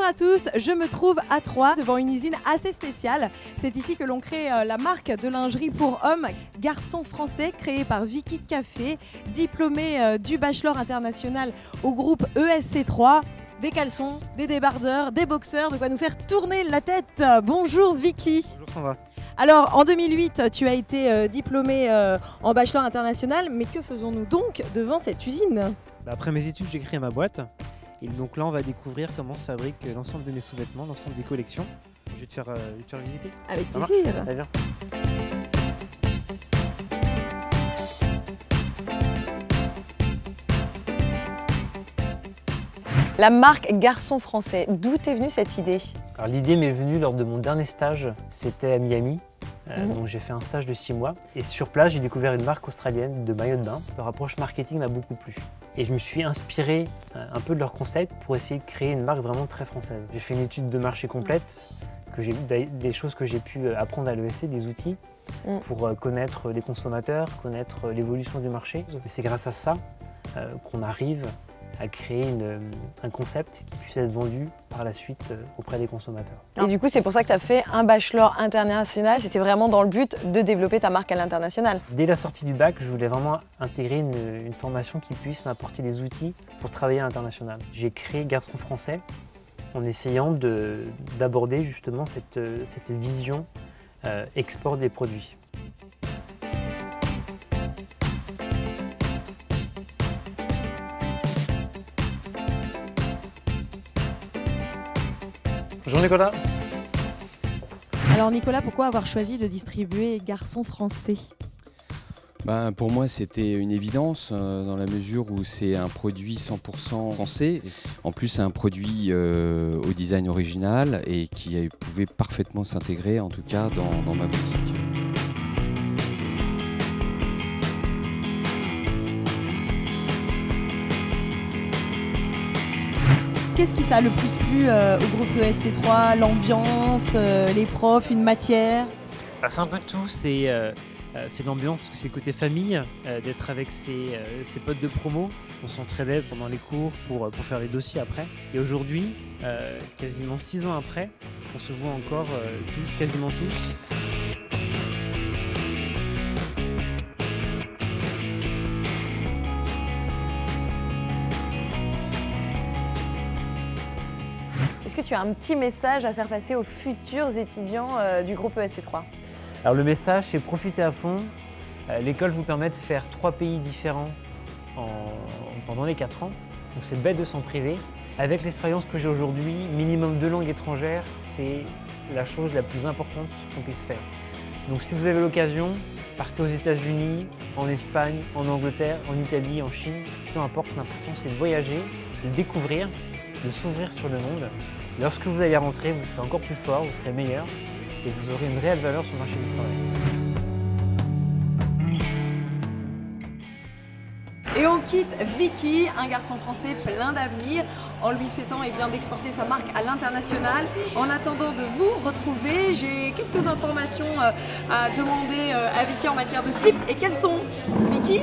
Bonjour à tous, je me trouve à Troyes devant une usine assez spéciale. C'est ici que l'on crée la marque de lingerie pour hommes Garçons Français, créée par Vicky Café, diplômée du bachelor international au groupe ESC3. Des caleçons, des débardeurs, des boxeurs, de quoi nous faire tourner la tête. Bonjour Vicky. Bonjour Sandra. Alors en 2008, tu as été diplômée en bachelor international, mais que faisons-nous donc devant cette usine ? Après mes études, j'ai créé ma boîte. Et donc là, on va découvrir comment se fabrique l'ensemble de mes sous-vêtements, l'ensemble des collections. Je vais te faire visiter. Avec plaisir. Allez, viens. La marque Garçons Français, d'où t'es venue cette idée ? Alors l'idée m'est venue lors de mon dernier stage, c'était à Miami. Donc j'ai fait un stage de 6 mois. Et sur place, j'ai découvert une marque australienne de maillots de bain. Leur approche marketing m'a beaucoup plu. Et je me suis inspiré un peu de leur concept pour essayer de créer une marque vraiment très française. J'ai fait une étude de marché complète, des choses que j'ai pu apprendre à l'ESC, des outils pour connaître les consommateurs, connaître l'évolution du marché. Et c'est grâce à ça qu'on arrive à créer un concept qui puisse être vendu par la suite auprès des consommateurs. Et du coup, c'est pour ça que tu as fait un bachelor international. C'était vraiment dans le but de développer ta marque à l'international. Dès la sortie du bac, je voulais vraiment intégrer une formation qui puisse m'apporter des outils pour travailler à l'international. J'ai créé Garçons Français en essayant d'aborder justement cette vision export des produits. Bonjour Nicolas. Alors Nicolas, pourquoi avoir choisi de distribuer Garçons Français ? Pour moi, c'était une évidence dans la mesure où c'est un produit 100% français. En plus, c'est un produit au design original et qui pouvait parfaitement s'intégrer, en tout cas, dans ma boutique. Qu'est-ce qui t'a le plus plu au groupe ESC3 ? L'ambiance, les profs, une matière ? C'est un peu de tout, c'est l'ambiance, c'est le côté famille, d'être avec ses potes de promo. On s'entraidait pendant les cours pour faire les dossiers après. Et aujourd'hui, quasiment 6 ans après, on se voit encore quasiment tous. Est-ce que tu as un petit message à faire passer aux futurs étudiants du groupe ESC3 ? Alors le message, c'est profiter à fond. L'école vous permet de faire 3 pays différents pendant les 4 ans. Donc c'est bête de s'en priver. Avec l'expérience que j'ai aujourd'hui, minimum 2 langues étrangères, c'est la chose la plus importante qu'on puisse faire. Donc si vous avez l'occasion, partez aux États-Unis, en Espagne, en Angleterre, en Italie, en Chine, peu importe, l'important c'est de voyager, de découvrir, de s'ouvrir sur le monde. Lorsque vous allez rentrer, vous serez encore plus fort, vous serez meilleur et vous aurez une réelle valeur sur le marché du travail. Et on quitte Vicky, un garçon français plein d'avenir, en lui souhaitant d'exporter sa marque à l'international. En attendant de vous retrouver, j'ai quelques informations à demander à Vicky en matière de slip. Et quelles sont ? Vicky ?